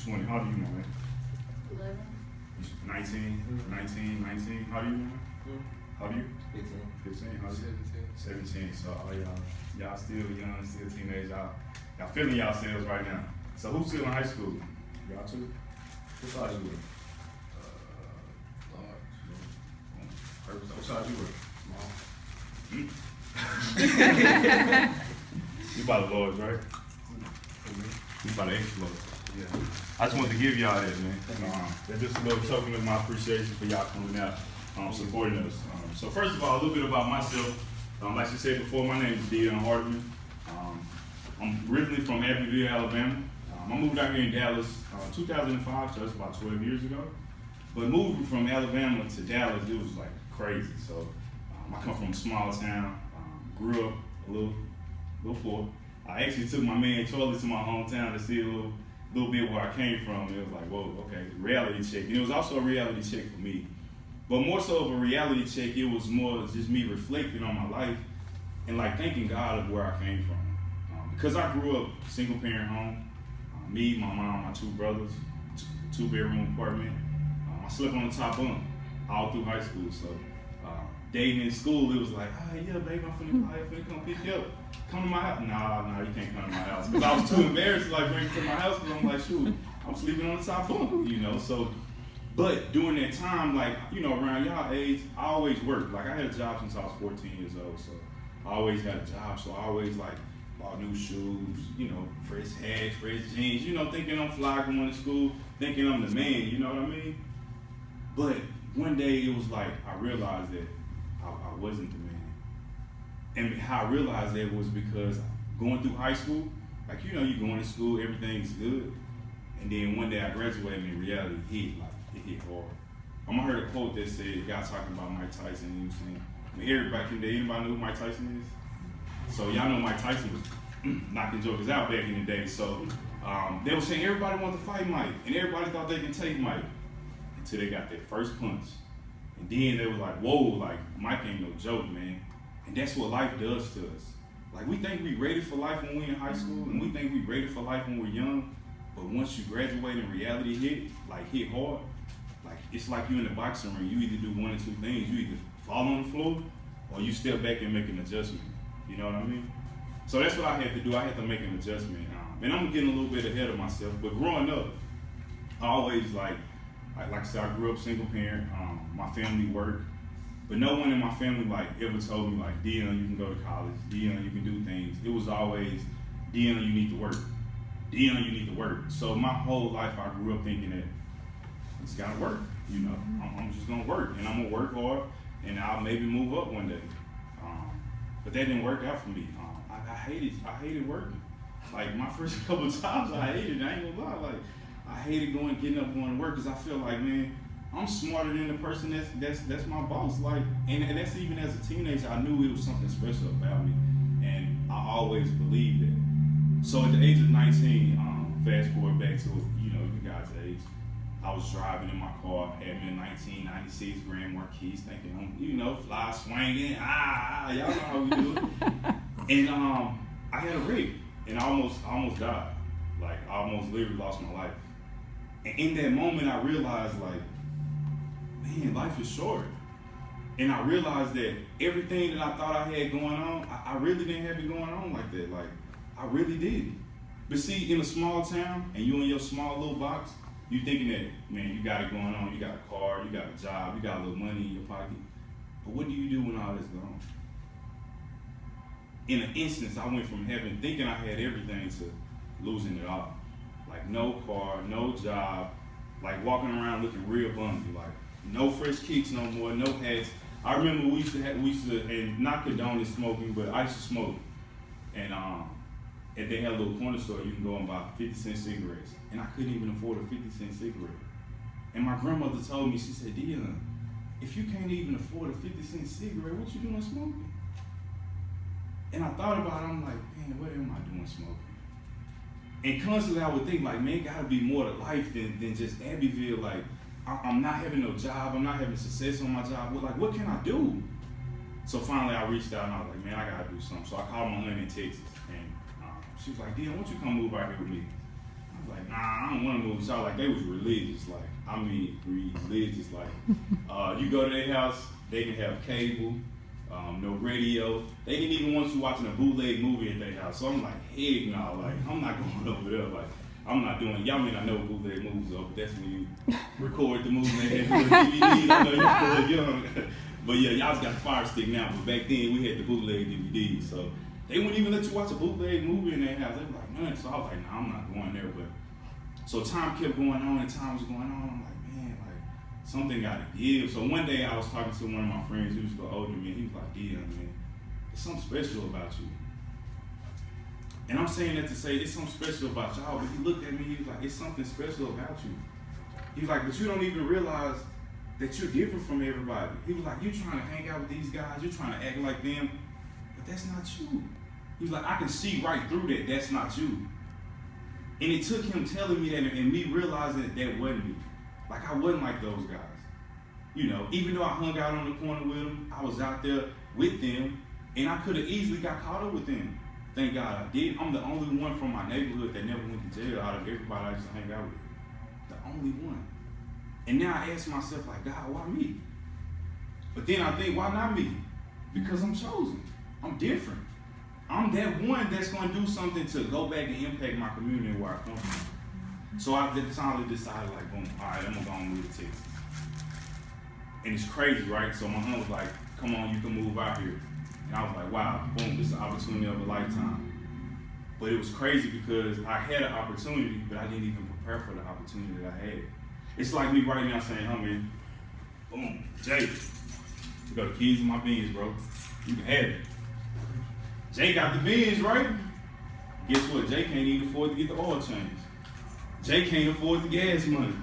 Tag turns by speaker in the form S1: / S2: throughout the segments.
S1: 20. How do you know, man?
S2: 11.
S1: 19. How do you know? How do you?
S3: 15.
S1: 15. How do you? 17. So y'all still young, still teenage. Y'all feeling yourselves right now. So who's still in high school? Y'all too? What size you wear?
S3: Large.
S1: What size you wear?
S3: Small.
S1: You by the large, right? You by the extra large. Yeah. I just wanted to give y'all that, man. That's just a little token of my appreciation for y'all coming out, supporting us. So first of all, a little bit about myself. Like she said before, my name is 𝐓𝐡𝐻𝐼𝐬. I'm originally from Abbeville, Alabama. I moved out here in Dallas 2005, so that's about 12 years ago. But moving from Alabama to Dallas, it was like crazy. So I come from a small town, grew up a little poor. I actually took my man Charlie to my hometown to see a little bit where I came from. It was like, whoa, okay, reality check. And it was also a reality check for me. But more so of a reality check, it was more just me reflecting on my life and like thanking God of where I came from. Because I grew up single parent home, me, my mom, my two brothers, two-bedroom apartment. I slept on the top bunk all through high school. So dating in school, it was like, oh yeah, baby, I'm finna come pick you up. Come to my house. Nah, you can't come to my house. Because I was too embarrassed to like bring you to my house because I'm like, shoot, I'm sleeping on the top bunk, you know? So, but during that time, like, you know, around y'all age, I always worked. Like I had a job since I was 14 years old. So I always had a job. So I always like bought new shoes, you know, fresh hats, fresh jeans, you know, thinking I'm fly going to school, thinking I'm the man, you know what I mean? But one day it was like, I realized that I wasn't the man. And how I realized that was because going through high school, like, you know, you going to school, everything's good. And then one day I graduated and reality hit hard. I heard a quote that said, y'all talking about Mike Tyson, and he was saying, I mean, everybody know who Mike Tyson is? So y'all know Mike Tyson was knocking jokers out back in the day. So they were saying everybody wanted to fight Mike, and everybody thought they can take Mike until they got that first punch. And then they was like, whoa, like Mike ain't no joke, man. And that's what life does to us. Like we think we ready for life when we're in high school, and we think we ready for life when we're young. But once you graduate and reality hit hard, like it's like you in the boxing ring. You either do one or two things. You either fall on the floor or you step back and make an adjustment. You know what I mean? So that's what I had to do. I had to make an adjustment. And I'm getting a little bit ahead of myself. But growing up, I always like I said, I grew up single parent. My family worked. But no one in my family like ever told me like, Dion, you can go to college. Dion, you can do things. It was always, Dion, you need to work. Dion, you need to work. So my whole life I grew up thinking that it's gotta work. You know, I'm just gonna work, and I'm gonna work hard, and I'll maybe move up one day. But that didn't work out for me. I hated working. Like my first couple of jobs, I hated it. I ain't gonna lie. Like I hated getting up, going to work, because I feel like, man, I'm smarter than the person that's my boss. Like, and that's even as a teenager, I knew it was something special about me, and I always believed that. So at the age of 19, fast forward back to you guys' age, I was driving in my car, had me a 1996 Grand Marquis, thinking I'm fly swinging, y'all know how we do it. And I had a wreck, and I almost died. Like I almost literally lost my life. And in that moment, I realized like, man, life is short. And I realized that everything that I thought I had going on, I really didn't have it going on like that. Like, I really did. But see, in a small town, and you in your small little box, you thinking that, man, you got it going on, you got a car, you got a job, you got a little money in your pocket. But what do you do when all that's gone? In an instance, I went from having, thinking I had everything, to losing it all. Like no car, no job, like walking around looking real bummy, like no fresh kicks no more, no hats. I remember we used to, and not condoning smoking, but I used to smoke. And if they had a little corner store, you can go and buy 50-cent cigarettes. And I couldn't even afford a 50-cent cigarette. And my grandmother told me, she said, Dion, if you can't even afford a 50-cent cigarette, what you doing smoking? And I thought about it, I'm like, man, what am I doing smoking? And constantly I would think like, man, it gotta be more to life than just Abbeville. Like, I'm not having no job, I'm not having success on my job. Well, like, what can I do? So finally I reached out and I was like, man, I gotta do something. So I called my aunt in Texas, and she was like, Dion, why don't you come move out here with me? I was like, nah, I don't want to move with y'all. Like, they was religious. Like, I mean, religious. Like, you go to their house, they can have cable, no radio. They didn't even want you watching a bootleg movie at their house. So I'm like, heck no. Like, I'm not going over there. Like, I'm not doing, y'all may not know what bootleg movies are, but that's when you record the movie and have DVD. I know you're still young. But yeah, y'all just got the Fire Stick now. But back then, we had the bootleg DVD. So they wouldn't even let you watch a bootleg movie in their house. They were like, man. So I was like, nah, I'm not going there. But so time kept going on and time was going on. I'm like, man, like, something got to give. So one day I was talking to one of my friends who was a little older than me. He was like, Dion, man, there's something special about you. And I'm saying that to say it's something special about y'all, but he looked at me, he was like, it's something special about you. He was like, but you don't even realize that you're different from everybody. He was like, you're trying to hang out with these guys, you're trying to act like them, but that's not you. He was like, I can see right through that, that's not you. And it took him telling me that and me realizing that that wasn't me. Like, I wasn't like those guys. You know, even though I hung out on the corner with them, I was out there with them, and I could have easily got caught up with them. Thank God I did. I'm the only one from my neighborhood that never went to jail out of everybody I used to hang out with. The only one. And now I ask myself, like, God, why me? But then I think, why not me? Because I'm chosen. I'm different. I'm that one that's going to do something to go back and impact my community and where I come from. So I finally decided, like, boom, all right, I'm going to go and move to Texas. And it's crazy, right? So my aunt was like, come on, you can move out here. And I was like, wow, boom, this is an opportunity of a lifetime. But it was crazy because I had an opportunity, but I didn't even prepare for the opportunity that I had. It's like me right now saying, oh man, boom, Jay, you got the keys in my Benz, bro. You can have it. Jay got the Benz, right? Guess what? Jay can't even afford to get the oil changed. Jay can't afford the gas money.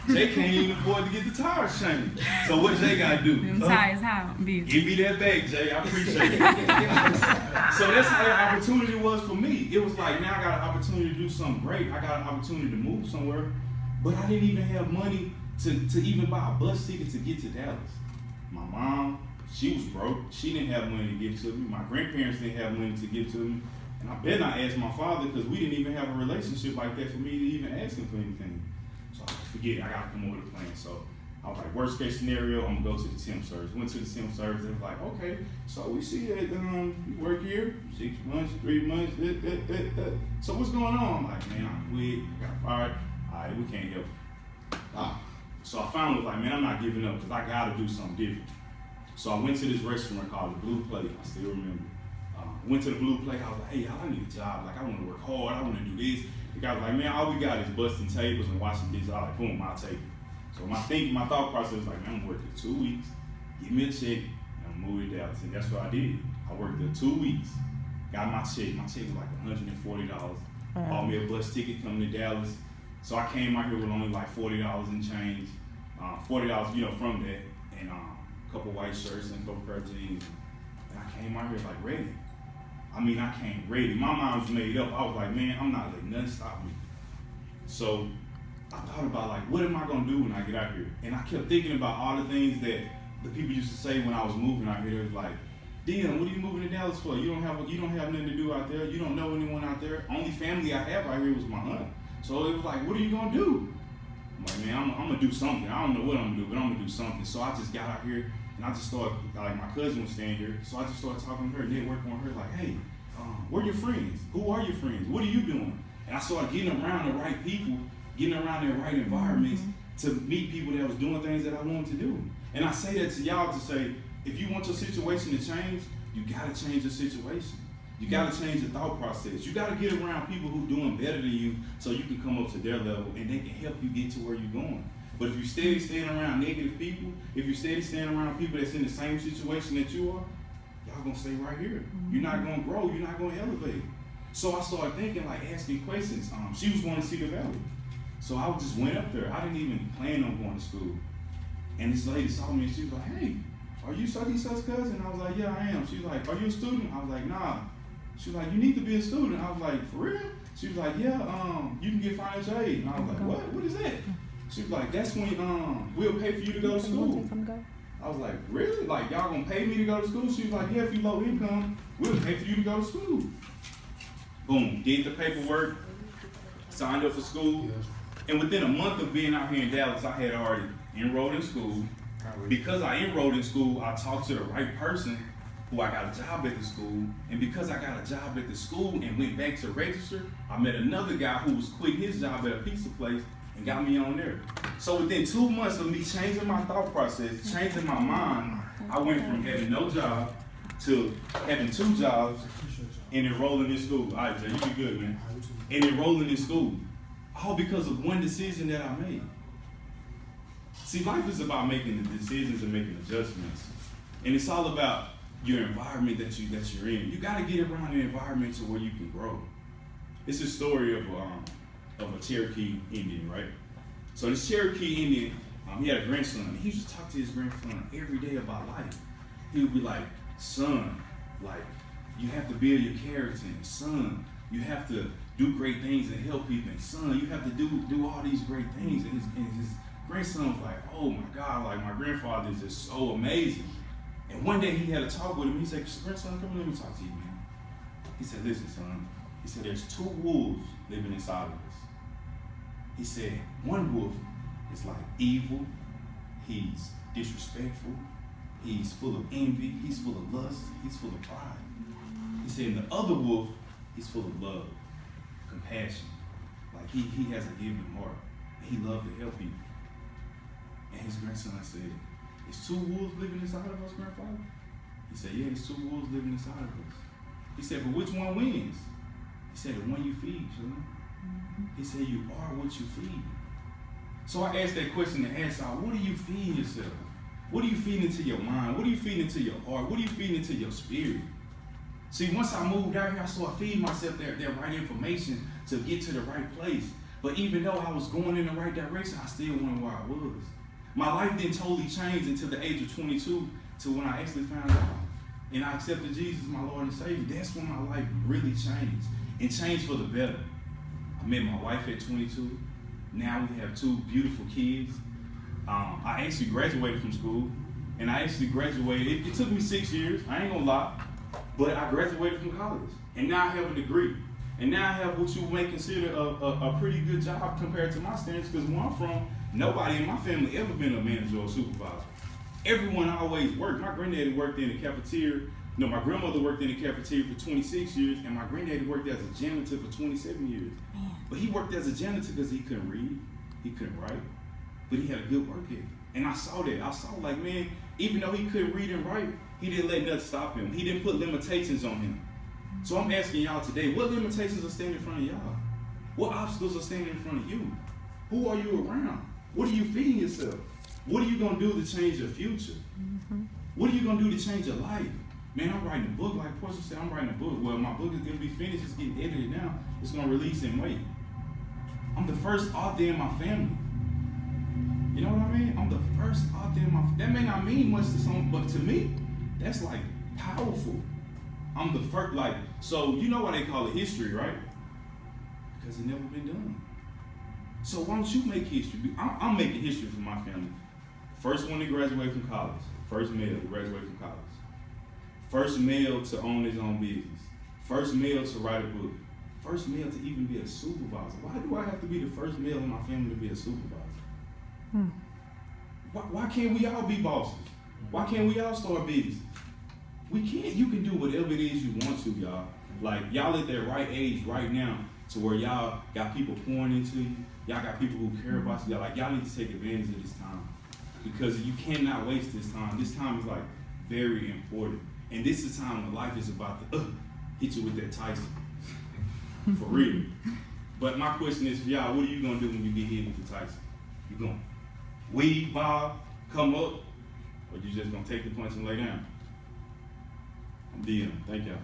S1: Jay can't even afford to get the tires changed. So what Jay gotta do?
S2: Them tires how?
S1: Give me that back, Jay. I appreciate it. So that's how the opportunity was for me. It was like, now I got an opportunity to do something great. I got an opportunity to move somewhere, but I didn't even have money to even buy a bus ticket to get to Dallas. My mom, she was broke. She didn't have money to give to me. My grandparents didn't have money to give to me. And I better not ask my father because we didn't even have a relationship like that for me to even ask him for anything. So I was like, forget it, I gotta come up with a plan. So I was like, worst case scenario, I'm gonna go to the temp service. Went to the temp service, and was like, okay, so we see that you work here, 6 months, 3 months, so what's going on? I'm like, man, I quit, I got fired, all right, we can't help you. So I finally was like, man, I'm not giving up because I gotta do something different. So I went to this restaurant called the Blue Plate, I still remember. Went to the Blue Plate, I was like, hey, y'all, I need a job, like I wanna work hard, I wanna do this. The guy was like, man, all we got is busting tables and washing dishes. I was like, boom, I'll take it. So my thought process was like, man, I'm working 2 weeks, give me a check, and I'm moving to Dallas. And that's what I did. I worked there 2 weeks, got my check. My check was like $140. Bought me a bus ticket coming to Dallas. So I came out here with only like $40 in change. $40, you know, from that, and a couple white shirts and a couple pair of jeans. And I came out here like ready. I mean, I came ready. My mind was made up. I was like, man, I'm not letting nothing stop me. So I thought about like, what am I gonna do when I get out here? And I kept thinking about all the things that the people used to say when I was moving out here. It was like, Dion, what are you moving to Dallas for? You don't have nothing to do out there. You don't know anyone out there. Only family I have out here was my aunt. So it was like, what are you gonna do? I'm like, man, I'm gonna do something. I don't know what I'm gonna do, but I'm gonna do something. So I just got out here. And I just started, like my cousin was staying here, so I just started talking to her, networking with her, like, hey, where are your friends? Who are your friends? What are you doing? And I started getting around the right people, getting around the right environments to meet people that was doing things that I wanted to do. And I say that to y'all to say, if you want your situation to change, you gotta change your situation. You gotta change your thought process. You gotta get around people who doing better than you so you can come up to their level and they can help you get to where you're going. But if you steady staying around negative people, if you steady staying around people that's in the same situation that you are, y'all gonna stay right here. You're not gonna grow, you're not gonna elevate. So I started thinking, like asking questions. She was going to Cedar Valley. So I just went up there. I didn't even plan on going to school. And this lady saw me and she was like, hey, are you such and such cousin? I was like, yeah, I am. She was like, are you a student? I was like, nah. She was like, you need to be a student. I was like, for real? She was like, yeah, you can get financial aid. And I was like, what? What is that? She was like, that's when we'll pay for you to go to school. I was like, really? Like, y'all gonna pay me to go to school? She was like, yeah, if you low income, we'll pay for you to go to school. Boom, did the paperwork. signed up for school, and within a month of being out here in Dallas, I had already enrolled in school. Because I enrolled in school, I talked to the right person who I got a job at the school, and because I got a job at the school and went back to register, I met another guy who was quitting his job at a pizza place and got me on there. So within 2 months of me changing my thought process, changing my mind, I went from having no job to having 2 jobs and enrolling in school. All right, Jay, you be good, man. And enrolling in school. All because of one decision that I made. See, life is about making the decisions and making adjustments. And it's all about your environment that you're in. You gotta get around an environment to where you can grow. It's a story of a Cherokee Indian, right? So this Cherokee Indian, he had a grandson. He used to talk to his grandson every day about life. He would be like, son, like, you have to build your character. And son, you have to do great things and help people. And son, you have to do all these great things. And his grandson was like, oh my God, like my grandfather is just so amazing. And one day he had a talk with him. He said, grandson, come let me talk to you, man. He said, listen, son. He said, there's 2 wolves living inside of us. He said, one wolf is like evil. He's disrespectful. He's full of envy. He's full of lust. He's full of pride. He said, and the other wolf, he's full of love, compassion. Like he has a giving heart. He loves to help people. And his grandson said, is 2 wolves living inside of us, grandfather? He said, yeah, it's 2 wolves living inside of us. He said, but which one wins? He said, the one you feed, son. He said, you are what you feed. So I asked that question to ask y'all, what do you feed yourself? What are you feeding into your mind? What are you feeding into your heart? What are you feeding into your spirit? See, once I moved out here, I started feeding myself that right information to get to the right place. But even though I was going in the right direction, I still wasn't where I was. My life didn't totally change until the age of 22, to when I actually found out. And I accepted Jesus, my Lord and Savior. That's when my life really changed. And changed for the better. I met my wife at 22. Now we have 2 beautiful kids. I actually graduated from school. And I actually graduated. It took me 6 years, I ain't gonna lie. But I graduated from college. And now I have a degree. And now I have what you may consider a pretty good job compared to my standards, because where I'm from, nobody in my family ever been a manager or a supervisor. Everyone always worked. My granddaddy worked in the cafeteria. No, my grandmother worked in the cafeteria for 26 years, and my granddaddy worked as a janitor for 27 years. But he worked as a janitor because he couldn't read, he couldn't write, but he had a good work ethic. And I saw that. I saw like, man, even though he couldn't read and write, he didn't let nothing stop him. He didn't put limitations on him. So I'm asking y'all today, what limitations are standing in front of y'all? What obstacles are standing in front of you? Who are you around? What are you feeding yourself? What are you going to do to change your future? What are you going to do to change your life? Man, I'm writing a book. Like Portia said, I'm writing a book. Well, my book is going to be finished. It's getting edited now. It's going to release in May. I'm the first author in my family. You know what I mean? I'm the first author in my family. That may not mean much to some, but to me, that's like powerful. I'm the first, like, so you know why they call it history, right? Because it never been done. So why don't you make history? I'm making history for my family. First one to graduate from college. First male to graduate from college. First male to own his own business. First male to write a book. First male to even be a supervisor. Why do I have to be the first male in my family to be a supervisor? Why can't we all be bosses? Why can't we all start business? We can't. You can do whatever it is you want to, y'all. Like, y'all at that right age right now to where y'all got people pouring into you. Y'all got people who care about you. Y'all need to take advantage of this time, because you cannot waste this time. This time is like very important. And this is the time when life is about to hit you with that Tyson. For real. But my question is for y'all, what are you going to do when you get hit with the Tyson? You going to weave, bob, come up, or you just going to take the punch and lay down? I'm Dion. Thank y'all.